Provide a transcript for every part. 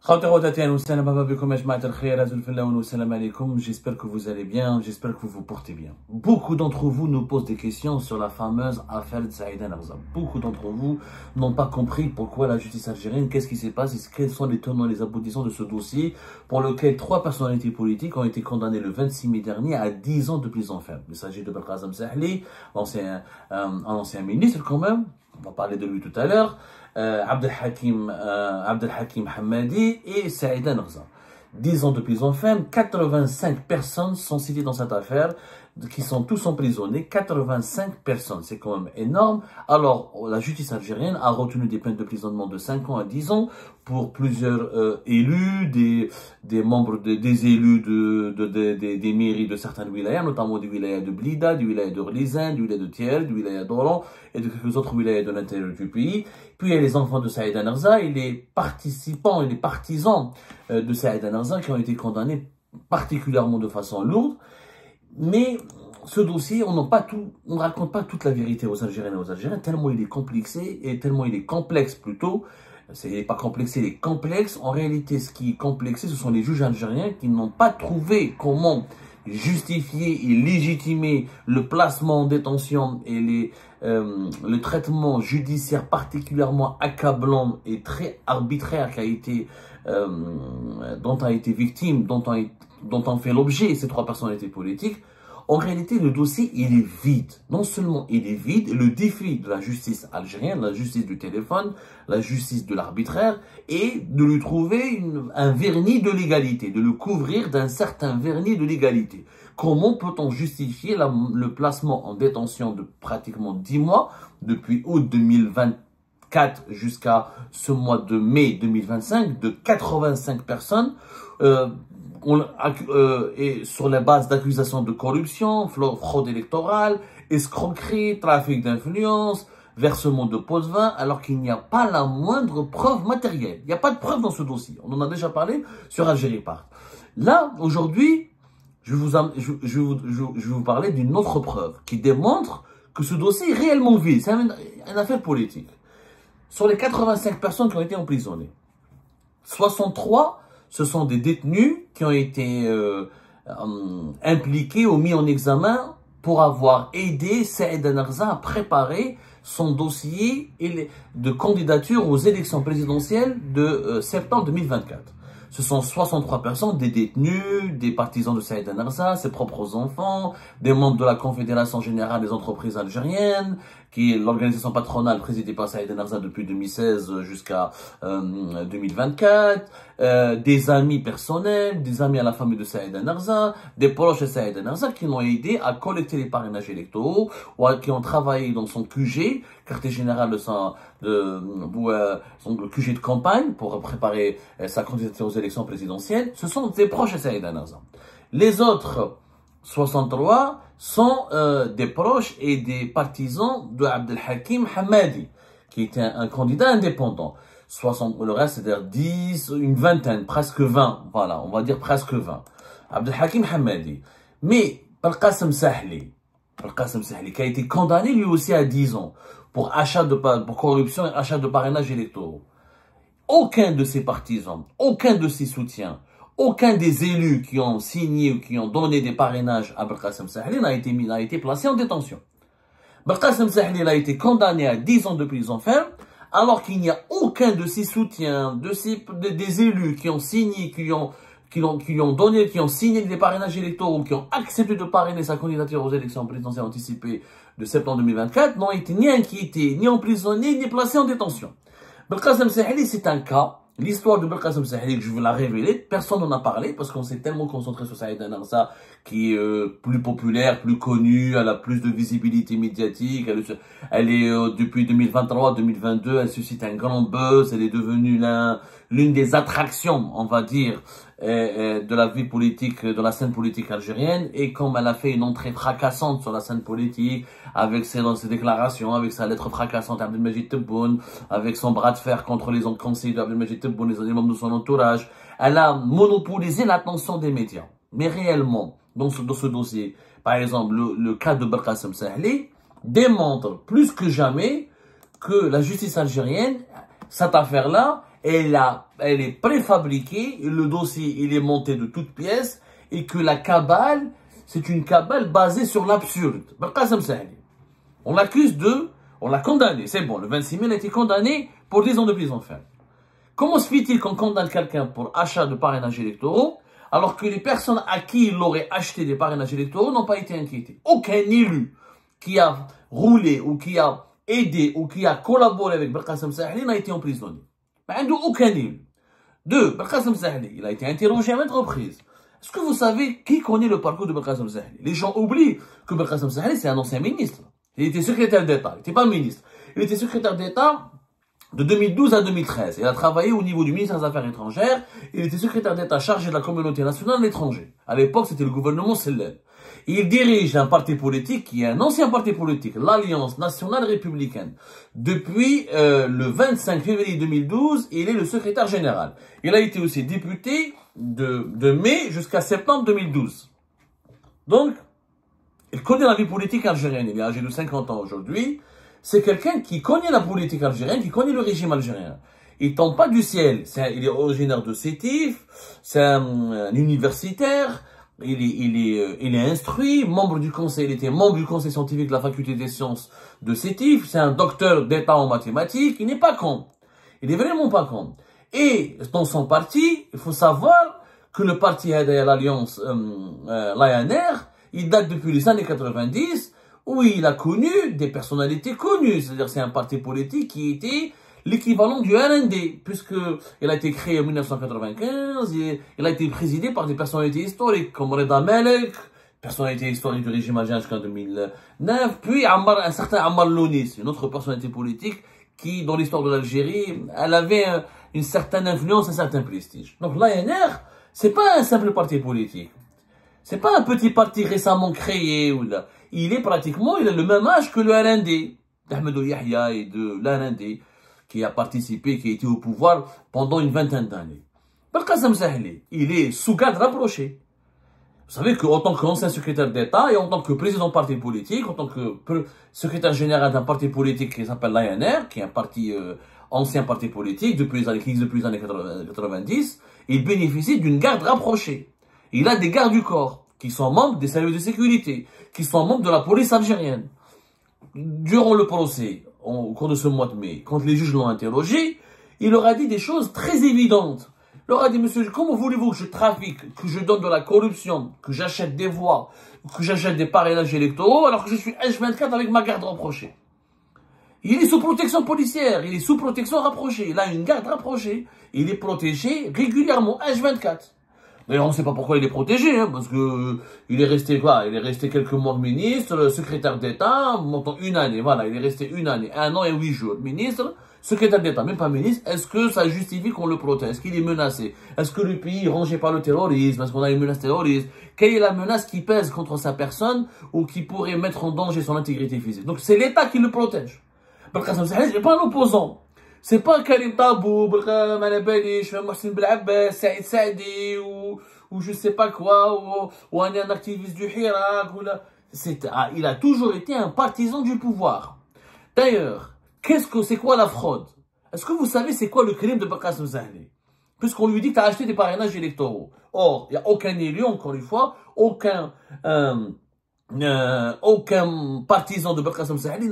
J'espère que vous allez bien, j'espère que vous vous portez bien. Beaucoup d'entre vous nous posent des questions sur la fameuse affaire de Saïda Narza. Beaucoup d'entre vous n'ont pas compris pourquoi la justice algérienne, qu'est-ce qui s'est passé, quels sont les tenants et les aboutissants de ce dossier pour lequel 3 personnalités politiques ont été condamnées le 26 mai dernier à 10 ans de prison ferme. Il s'agit de Belkacem Sahli, un ancien ministre quand même, on va parler de lui tout à l'heure, Abdelhakim Hamadi et Saïda Narza. 10 ans de prison ferme, 85 personnes sont citées dans cette affaire, qui sont tous emprisonnés, 85 personnes, c'est quand même énorme. Alors, la justice algérienne a retenu des peines de prisonnement de 5 ans à 10 ans pour plusieurs élus, des membres des élus des mairies de certaines wilayas, notamment des wilayas de Blida, des wilayas de Rlizin, des wilayas de Thiel, des wilayas d'Oran et de quelques autres wilayas de l'intérieur du pays. Puis il y a les enfants de Saïda Narza et les participants et les partisans de Saïda Narza qui ont été condamnés particulièrement de façon lourde. Mais ce dossier, on ne raconte pas toute la vérité aux Algériens et aux Algériens, tellement il est complexé et tellement il est complexe plutôt. Il n'est pas complexé, il est complexe. En réalité, ce qui est complexé, ce sont les juges algériens qui n'ont pas trouvé comment justifier et légitimer le placement en détention et le traitement judiciaire particulièrement accablant et très arbitraire dont a été victime, dont ont fait l'objet ces 3 personnalités politiques. En réalité, le dossier, il est vide. Non seulement il est vide, le défi de la justice algérienne, la justice du téléphone, la justice de l'arbitraire, est de lui trouver un vernis de légalité, de le couvrir d'un certain vernis de légalité. Comment peut-on justifier le placement en détention de pratiquement 10 mois, depuis août 2024 jusqu'à ce mois de mai 2025, de 85 personnes et sur la base d'accusations de corruption, fraude électorale, escroquerie, trafic d'influence, versement de pots de vin, alors qu'il n'y a pas la moindre preuve matérielle. Il n'y a pas de preuve dans ce dossier. On en a déjà parlé sur Algériepart. Là, aujourd'hui, je vais vous parler d'une autre preuve qui démontre que ce dossier est réellement vide. C'est une affaire politique. Sur les 85 personnes qui ont été emprisonnées, 63 ce sont des détenus qui ont été impliqués ou mis en examen pour avoir aidé Saïda Narza à préparer son dossier de candidature aux élections présidentielles de septembre 2024. Ce sont 63 personnes, des détenus, des partisans de Saïda Narza, ses propres enfants, des membres de la Confédération Générale des Entreprises Algériennes, qui est l'organisation patronale présidée par Saïda Narza depuis 2016 jusqu'à 2024, des amis personnels, des amis à la famille de Saïda Narza, des proches de Saïda Narza qui l'ont aidé à collecter les parrainages électoraux ou qui ont travaillé dans son QG, quartier général de son QG de campagne pour préparer sa candidature aux élections présidentielles. Ce sont des proches de Saïda Narza. Les autres 63 sont des proches et des partisans de Abdelhakim Hamadi, qui était un candidat indépendant. Le reste, c'est-à-dire 10, une vingtaine, presque 20, voilà, on va dire presque 20. Abdelhakim Hamadi. Mais Belkacem Sahli, qui a été condamné lui aussi à 10 ans pour corruption et achat de parrainage électoraux. Aucun de ses partisans, aucun de ses soutiens, aucun des élus qui ont signé ou qui ont donné des parrainages à Belkacem Sahli n'a été placé en détention. Belkacem Sahli a été condamné à 10 ans de prison ferme, alors qu'il n'y a aucun de ses soutiens, des élus qui ont signé, qui ont signé des parrainages électoraux, qui ont accepté de parrainer sa candidature aux élections présidentielles anticipées de septembre 2024, n'ont été ni inquiétés, ni emprisonnés, ni placés en détention. Belkacem Sahli, c'est un cas. L'histoire de Belkacem Sahli, que je veux la révéler, personne n'en a parlé parce qu'on s'est tellement concentré sur Saïda Narza qui est plus populaire, plus connue, elle a plus de visibilité médiatique, elle est depuis 2023-2022, elle suscite un grand buzz, elle est devenue l'une des attractions, on va dire, de la vie politique, de la scène politique algérienne, et comme elle a fait une entrée fracassante sur la scène politique, avec ses déclarations, avec sa lettre fracassante à Abdelmajid Tebboune, avec son bras de fer contre les conseillers d'Abdelmajid Tebboune, les membres de son entourage, elle a monopolisé l'attention des médias. Mais réellement, dans ce dossier, par exemple, le cas de Belkacem Sahli démontre plus que jamais que la justice algérienne, cette affaire-là, elle est préfabriquée, et le dossier, il est monté de toutes pièces, et que la cabale, c'est une cabale basée sur l'absurde. Belkacem Sahli. On l'accuse on l'a condamné, c'est bon, le 26 mai, il a été condamné pour 10 ans de prison ferme. Comment se fait-il qu'on condamne quelqu'un pour achat de parrainages électoraux, alors que les personnes à qui il aurait acheté des parrainages électoraux n'ont pas été inquiétées? Aucun élu qui a roulé, ou qui a aidé, ou qui a collaboré avec Belkacem Sahli n'a été emprisonné. Aucun élu. Deux, Belkacem Sahli, il a été interrogé à maintes reprises. Est-ce que vous savez qui connaît le parcours de Belkacem Sahli? Les gens oublient que Belkacem Sahli, c'est un ancien ministre. Il était secrétaire d'État, il n'était pas ministre. Il était secrétaire d'État de 2012 à 2013. Il a travaillé au niveau du ministère des Affaires étrangères. Il était secrétaire d'État chargé de la communauté nationale à l'étranger. À l'époque, c'était le gouvernement Sellem. Il dirige un parti politique qui est un ancien parti politique, l'Alliance nationale républicaine. Depuis le 25 février 2012, il est le secrétaire général. Il a été aussi député de mai jusqu'à septembre 2012. Donc, il connaît la vie politique algérienne. Il est âgé de 50 ans aujourd'hui. C'est quelqu'un qui connaît la politique algérienne, qui connaît le régime algérien. Il tombe pas du ciel. Il est originaire de Sétif. C'est un universitaire. Il est instruit, membre du conseil. Il était membre du conseil scientifique de la faculté des sciences de Sétif. C'est un docteur d'État en mathématiques. Il n'est pas con. Il est vraiment pas con. Et dans son parti, il faut savoir que le parti l'Alliance l'ANR, il date depuis les années 90, où il a connu des personnalités connues. C'est-à-dire c'est un parti politique qui était l'équivalent du RND, puisqu'il a été créé en 1995, et il a été présidé par des personnalités historiques, comme Reda Melek, personnalité historique du régime algérien jusqu'en 2009, puis un certain Ammar Lounis, une autre personnalité politique qui, dans l'histoire de l'Algérie, elle avait une certaine influence, un certain prestige. Donc l'ANR, c'est pas un simple parti politique. C'est pas un petit parti récemment créé ou là. Il a le même âge que le RND, d'Ahmedou Yahya et de l'RND, qui a participé, qui a été au pouvoir pendant une vingtaine d'années. Belkacem Sahli, il est sous garde rapprochée. Vous savez qu'en tant qu'ancien secrétaire d'État et en tant que président de parti politique, en tant que secrétaire général d'un parti politique qui s'appelle l'ANR, qui est un parti, ancien parti politique depuis les années 90, il bénéficie d'une garde rapprochée. Il a des gardes du corps qui sont membres des services de sécurité, qui sont membres de la police algérienne. Durant le procès, au cours de ce mois de mai, quand les juges l'ont interrogé, il leur a dit des choses très évidentes. Il leur a dit, monsieur, comment voulez-vous que je trafique, que je donne de la corruption, que j'achète des voix, que j'achète des parrainages électoraux, alors que je suis H24 avec ma garde rapprochée? Il est sous protection policière, il est sous protection rapprochée, il a une garde rapprochée, il est protégé régulièrement H24. D'ailleurs, on ne sait pas pourquoi il est protégé, hein, parce que il est resté quoi? Il est resté quelques mois ministre, secrétaire d'État, montant une année, voilà, il est resté une année, 1 an et 8 jours, ministre, secrétaire d'État, même pas ministre. Est-ce que ça justifie qu'on le protège? Est-ce qu'il est menacé? Est-ce que le pays est rangé par le terrorisme? Est-ce qu'on a une menace terroriste? Quelle est la menace qui pèse contre sa personne ou qui pourrait mettre en danger son intégrité physique? Donc c'est l'État qui le protège. Belkacem Sahli n'est pas un opposant. C'est pas Karim Tabou, Mohsin Belabès, Saïd Saadi, ou je sais pas quoi, ou un activiste du Hirak, il a toujours été un partisan du pouvoir. D'ailleurs, c'est quoi la fraude? Est-ce que vous savez c'est quoi le crime de Belkacem Sahli? Puisqu'on lui dit que tu as acheté des parrainages électoraux. Or, il n'y a aucun élu, encore une fois, aucun partisan de Belkacem Sahli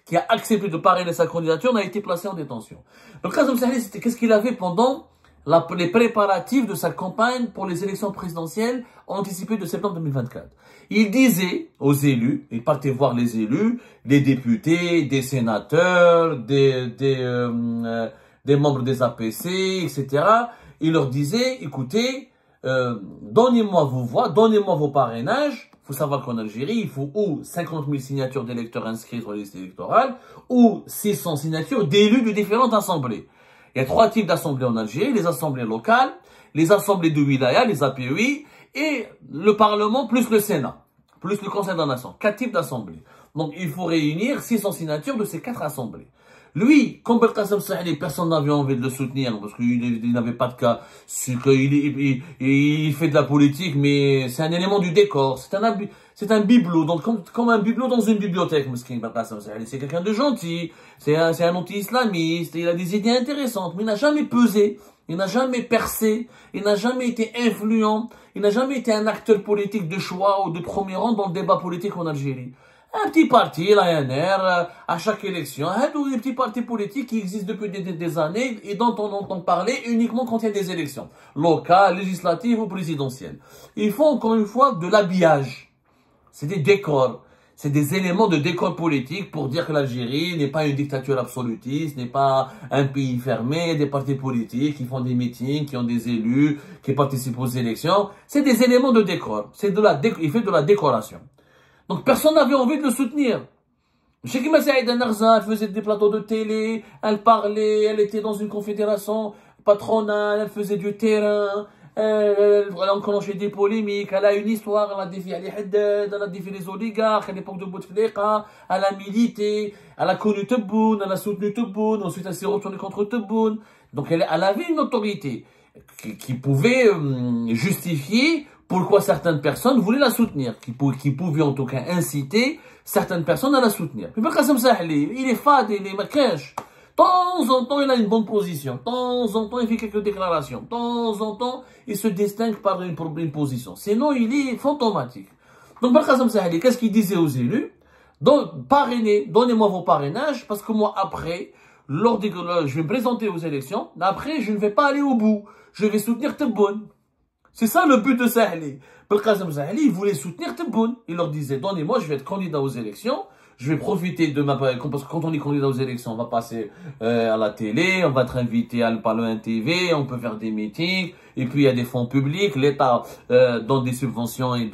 qui a accepté de parrainer sa candidature n'a été placé en détention. Belkacem Sahli, qu'est-ce qu'il avait pendant les préparatifs de sa campagne pour les élections présidentielles anticipées de septembre 2024. Il disait aux élus, il partait voir les élus, les députés, des sénateurs, des membres des APC, etc. Il leur disait, écoutez, donnez-moi vos voix, donnez-moi vos parrainages. Il faut savoir qu'en Algérie, il faut ou 50 000 signatures d'électeurs inscrits sur les listes électorales, ou 600 signatures d'élus de différentes assemblées. Il y a 3 types d'assemblées en Algérie, les assemblées locales, les assemblées de wilaya, les APEI, et le Parlement plus le Sénat, plus le Conseil de la Nation. 4 types d'assemblées. Donc il faut réunir 600 signatures de ces 4 assemblées. Lui, comme Belkacem Sahli, personne n'avait envie de le soutenir parce qu'il n'avait pas de cas. Il fait de la politique, mais c'est un élément du décor. C'est un bibelot, donc comme un bibelot dans une bibliothèque, Meskin Belkacem Sahli. C'est quelqu'un de gentil, c'est un anti-islamiste, il a des idées intéressantes, mais il n'a jamais pesé, il n'a jamais percé, il n'a jamais été influent, il n'a jamais été un acteur politique de choix ou de premier rang dans le débat politique en Algérie. Un petit parti, l'ANR, à chaque élection, des petits partis politiques qui existent depuis des années et dont on entend parler uniquement quand il y a des élections locales, législatives ou présidentielles. Ils font encore une fois de l'habillage. C'est des décors. C'est des éléments de décor politique pour dire que l'Algérie n'est pas une dictature absolutiste, n'est pas un pays fermé, des partis politiques qui font des meetings, qui ont des élus, qui participent aux élections. C'est des éléments de décor. Il fait de la décoration. Donc personne n'avait envie de le soutenir. Cheikh Saïda Narza, elle faisait des plateaux de télé, elle parlait, elle était dans une confédération patronale, elle faisait du terrain, elle a enclenché des polémiques, elle a une histoire, elle a défié Ali Haddad, elle a défié les oligarques à l'époque de Bouteflika, elle a milité, elle a connu Tebboune, elle a soutenu Tebboune, ensuite elle s'est retournée contre Tebboune. Donc elle avait une autorité qui pouvait justifier pourquoi certaines personnes voulaient la soutenir, qui pouvaient en tout cas inciter certaines personnes à la soutenir. Puis Belkacem Sahli, il est fade, il est maquage. De temps en temps, il a une bonne position. De temps en temps, il fait quelques déclarations. De temps en temps, il se distingue par une position. Sinon, il est fantomatique. Donc Belkacem Sahli, qu'est-ce qu'il disait aux élus? Donc, parrainez, donnez-moi vos parrainages, parce que moi, après, je vais me présenter aux élections, après, je ne vais pas aller au bout. Je vais soutenir Tebboune. C'est ça le but de Sahli. Belkacem Sahli, il voulait soutenir Tebboune. Il leur disait, donnez-moi, je vais être candidat aux élections. Je vais profiter de parce que quand on est candidat aux élections, on va passer à la télé, on va être invité à parler à TV, on peut faire des meetings, et puis il y a des fonds publics, l'État donne des subventions et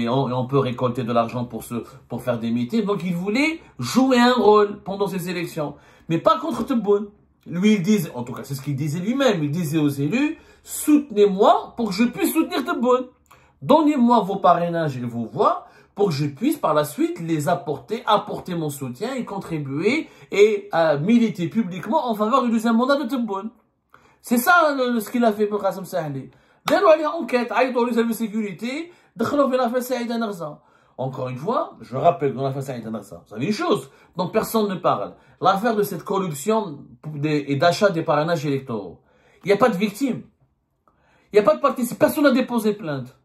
on peut récolter de l'argent pour faire des meetings. Donc il voulait jouer un rôle pendant ces élections, mais pas contre Tebboune. Lui, il disait, en tout cas, c'est ce qu'il disait lui-même, il disait aux élus, soutenez-moi pour que je puisse soutenir Tebboune. Donnez-moi vos parrainages et vos voix pour que je puisse par la suite les apporter mon soutien et contribuer et militer publiquement en faveur du deuxième mandat de Tebboune. C'est ça ce qu'il a fait pour Belkacem Sahli. D'ailleurs, il y a une enquête, dans les services de sécurité, dans l'affaire Saïda Narza. Encore une fois, je rappelle que dans l'affaire Saïda Narza, vous savez une chose dont personne ne parle, l'affaire de cette corruption et d'achat des parrainages électoraux. Il n'y a pas de victime. Il n'y a pas de participants. Personne n'a déposé plainte.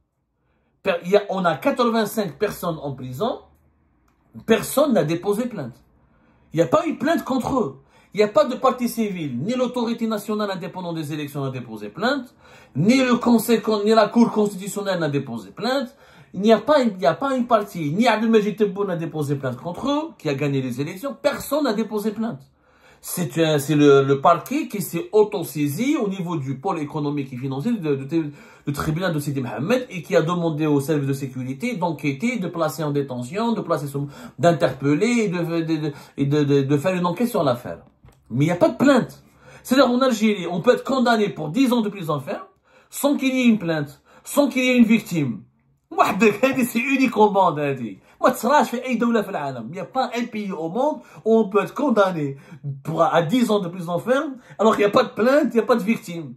On a 85 personnes en prison. Personne n'a déposé plainte. Il n'y a pas eu plainte contre eux. Il n'y a pas de partie civile. Ni l'autorité nationale indépendante des élections n'a déposé plainte. Ni le Conseil, ni la Cour constitutionnelle n'a déposé plainte. Il n'y a pas une partie. Ni Abdelmajid Tebboune n'a déposé plainte contre eux, qui a gagné les élections. Personne n'a déposé plainte. C'est le parquet qui s'est auto-saisi au niveau du pôle économique et financier du tribunal de Sidi Mohamed et qui a demandé aux services de sécurité d'enquêter, de placer en détention, d'interpeller et de faire une enquête sur l'affaire. Mais il n'y a pas de plainte. C'est-à-dire en Algérie, on peut être condamné pour 10 ans de prison ferme sans qu'il y ait une plainte, sans qu'il y ait une victime. C'est unique au monde. Il n'y a pas un pays au monde où on peut être condamné à 10 ans de prison ferme alors qu'il n'y a pas de plainte, il n'y a pas de victime.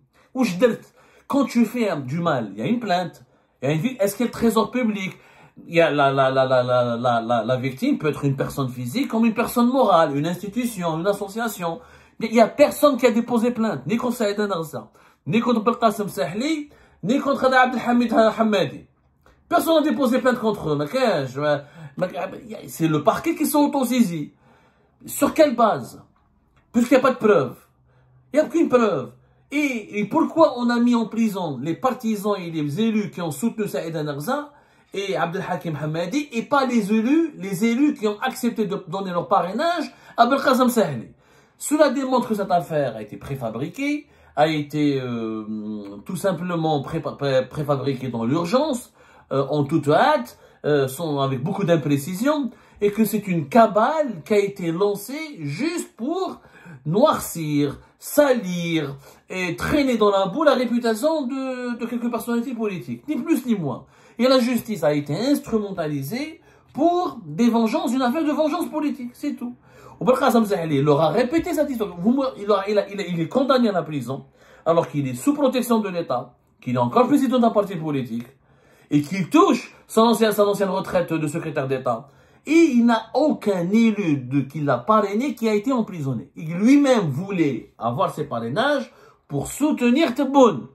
Quand tu fais du mal, il y a une plainte. Est-ce qu'il y a le trésor public? Il y a la victime peut être une personne physique comme une personne morale, une institution, une association. Il n'y a personne qui a déposé plainte, ni contre Saïda Narza, ni contre Belkacem Sahli, ni contre Abdelhamid Hamadi. Personne n'a déposé plainte contre eux. C'est le parquet qui s'est auto-saisi. Sur quelle base? Puisqu'il n'y a pas de preuve. Il n'y a aucune preuve. Et pourquoi on a mis en prison les partisans et les élus qui ont soutenu Saïda Narza et Abdelhakim Hamadi et pas les élus qui ont accepté de donner leur parrainage à Belkacem Sahli? Cela démontre que cette affaire a été préfabriquée, a été tout simplement préfabriquée dans l'urgence, en toute hâte, avec beaucoup d'imprécisions, et que c'est une cabale qui a été lancée juste pour noircir, salir et traîner dans la boue la réputation de quelques personnalités politiques, ni plus ni moins. Et la justice a été instrumentalisée pour des vengeances, une affaire de vengeance politique, c'est tout. Il leur a répété cette histoire. Il est condamné à la prison, alors qu'il est sous protection de l'État, qu'il est encore président d'un parti politique, et qu'il touche son ancienne retraite de secrétaire d'État. Et il n'a aucun élu qui l'a parrainé qui a été emprisonné. Il lui-même voulait avoir ses parrainages pour soutenir Tebboune.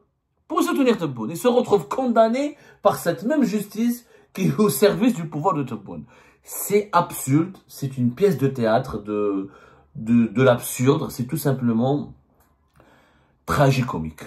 Il se retrouve condamné par cette même justice qui est au service du pouvoir de Tebboune. C'est absurde, c'est une pièce de théâtre de l'absurde, c'est tout simplement tragicomique.